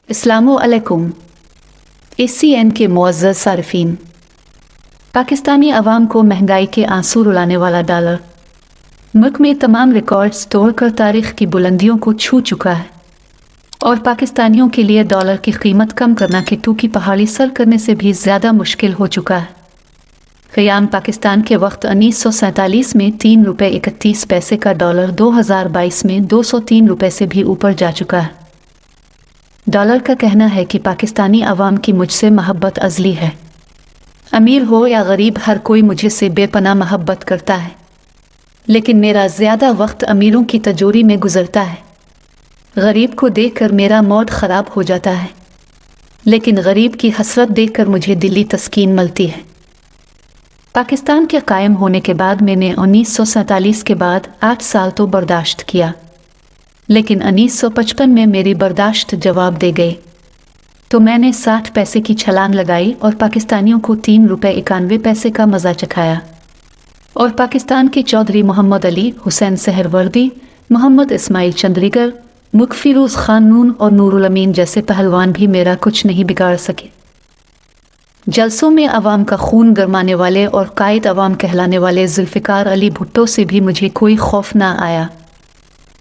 अस्सलामुअलैकुम। ACN के मुअज़्ज़ज़ सारिफीन, पाकिस्तानी अवाम को महंगाई के आंसू रुलाने वाला डॉलर मुल्क में तमाम रिकॉर्ड्स तोड़कर तारीख की बुलंदियों को छू चुका है और पाकिस्तानियों के लिए डॉलर की कीमत कम करना किट्टू की पहाड़ी सर करने से भी ज़्यादा मुश्किल हो चुका है। क़याम पाकिस्तान के वक्त 1947 में 3 रुपये 31 पैसे का डॉलर 2022 में 203 रुपये से भी ऊपर जा चुका है। डॉलर का कहना है कि पाकिस्तानी अवाम की मुझसे मोहब्बत अज़ली है। अमीर हो या गरीब, हर कोई मुझे से बेपनाह मोहब्बत करता है, लेकिन मेरा ज़्यादा वक्त अमीरों की तजोरी में गुजरता है। गरीब को देखकर मेरा मूड ख़राब हो जाता है, लेकिन गरीब की हसरत देखकर मुझे दिली तस्कीन मिलती है। पाकिस्तान के कायम होने के बाद मैंने 1947 के बाद 8 साल तो बर्दाश्त किया, लेकिन 1955 में मेरी बर्दाश्त जवाब दे गई तो मैंने 60 पैसे की छलांग लगाई और पाकिस्तानियों को 3 रुपये 91 पैसे का मज़ा चखाया। और पाकिस्तान के चौधरी मोहम्मद अली, हुसैन सहरवर्दी, मोहम्मद इस्माइल चंद्रीगर, मुकफिरोज़ खान नून और नूरुल अमीन जैसे पहलवान भी मेरा कुछ नहीं बिगाड़ सके। जलसों में अवाम का खून गरमाने वाले और कायद अवाम कहलाने वाले जुल्फ़िकार अली भुट्टो से भी मुझे कोई खौफ ना आया,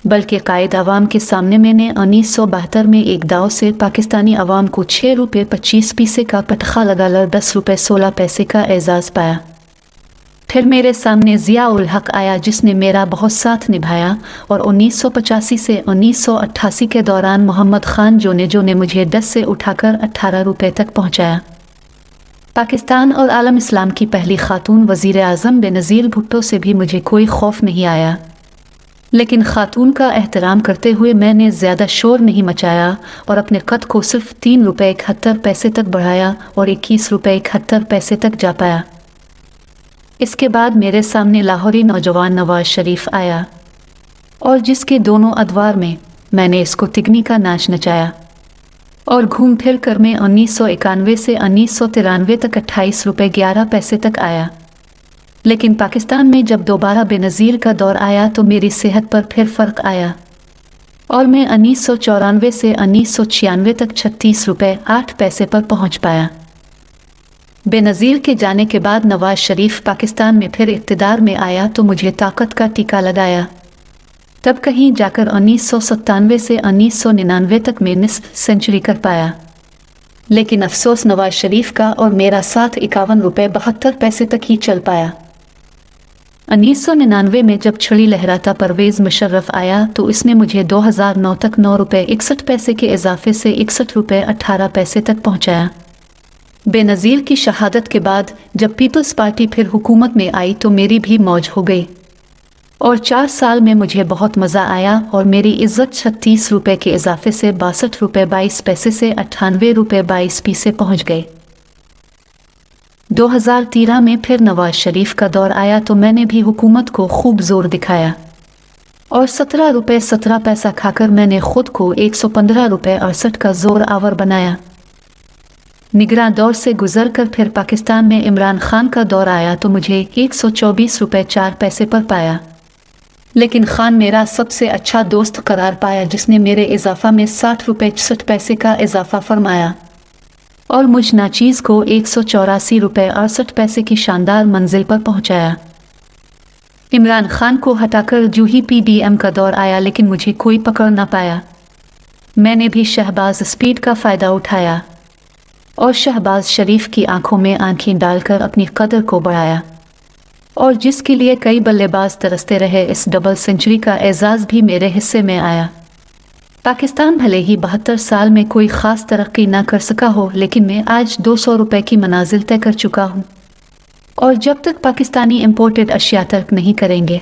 बल्कि कायद अवाम के सामने मैंने 1972 में एक दाव से पाकिस्तानी अवाम को 6 रुपये 25 पैसे का पटखा लगाकर 10 रुपये 16 पैसे का एजाज़ पाया। फिर मेरे सामने ज़िया उल हक आया, जिसने मेरा बहुत साथ निभाया और 1985 से 1988 के दौरान मोहम्मद खान जो ने मुझे 10 से उठाकर 18 रुपये तक पहुँचाया। पाकिस्तान और आलम इस्लाम की पहली खातून वज़ीर आज़म बेनज़ीर भुट्टो से भी मुझे कोई खौफ नहीं आया, लेकिन खातून का एहतराम करते हुए मैंने ज़्यादा शोर नहीं मचाया और अपने कद को सिर्फ 3 रुपये 71 पैसे तक बढ़ाया और 21 रुपये 71 पैसे तक जा पाया। इसके बाद मेरे सामने लाहौरी नौजवान नवाज शरीफ आया और जिसके दोनों अदवार में मैंने इसको तिगनी का नाच नचाया और घूम फिर कर मैं 1991 से 1993 तक 28 रुपये 11 पैसे तक आया। लेकिन पाकिस्तान में जब दोबारा बेनज़ीर का दौर आया तो मेरी सेहत पर फिर फ़र्क आया और मैं 1994 से 1996 तक 36 रुपये 8 पैसे पर पहुंच पाया। बेनज़ीर के जाने के बाद नवाज शरीफ पाकिस्तान में फिर इक़्तिदार में आया तो मुझे ताकत का टीका लगाया। तब कहीं जाकर 1997 से 1999 तक मैं निस्फ सेंचुरी कर पाया, लेकिन अफसोस नवाज शरीफ का और मेरा साथ 51 रुपये 72 पैसे तक ही चल पाया। 1999 में जब छड़ी लहराता परवेज़ मुशर्रफ आया तो इसने मुझे 2009 तक 9 रुपये 61 पैसे के इजाफे से 61 रुपये 18 पैसे तक पहुंचाया। बेनज़ीर की शहादत के बाद जब पीपल्स पार्टी फिर हुकूमत में आई तो मेरी भी मौज हो गई और 4 साल में मुझे बहुत मज़ा आया और मेरी इज़्ज़त 36 रुपये के इजाफे से 62 रुपये 22 पैसे से 98 रुपये 22 पैसे पहुँच गए। 2013 में फिर नवाज शरीफ का दौर आया तो मैंने भी हुकूमत को खूब ज़ोर दिखाया और 17 रुपये 17 पैसा खाकर मैंने ख़ुद को 115 रुपये 68 का ज़ोर आवर बनाया। निगरान दौर से गुजर कर फिर पाकिस्तान में इमरान खान का दौर आया तो मुझे 124 रुपये 4 पैसे पर पाया, लेकिन खान मेरा सबसे अच्छा दोस्त करार पाया, जिसने मेरे इजाफा में 60 रुपये 61 पैसे का इजाफा फरमाया और मुझ नाचीज़ को 184 रुपये 68 पैसे की शानदार मंजिल पर पहुंचाया। इमरान खान को हटाकर जूही PDM का दौर आया, लेकिन मुझे कोई पकड़ ना पाया। मैंने भी शहबाज स्पीड का फ़ायदा उठाया और शहबाज शरीफ की आंखों में आंखें डालकर अपनी कदर को बढ़ाया और जिसके लिए कई बल्लेबाज तरसते रहे, इस डबल सेंचुरी का एजाज़ भी मेरे हिस्से में आया। पाकिस्तान भले ही 72 साल में कोई ख़ास तरक्की ना कर सका हो, लेकिन मैं आज 200 रुपये की मनाजिल तय कर चुका हूँ और जब तक पाकिस्तानी इम्पोर्टेड अशिया तर्क नहीं करेंगे,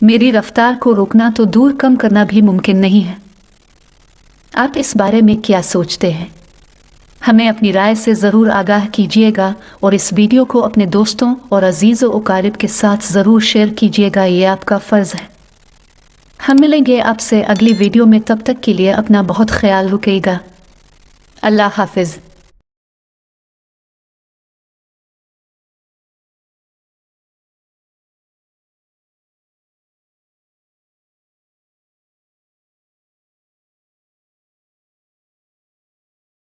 मेरी रफ्तार को रोकना तो दूर कम करना भी मुमकिन नहीं है। आप इस बारे में क्या सोचते हैं? हमें अपनी राय से ज़रूर आगाह कीजिएगा और इस वीडियो को अपने दोस्तों और अजीज़ व अकारिब के साथ ज़रूर शेयर कीजिएगा, ये आपका फ़र्ज़ है। हम मिलेंगे आपसे अगली वीडियो में, तब तक के लिए अपना बहुत ख्याल रखिएगा। अल्लाह हाफ़िज़।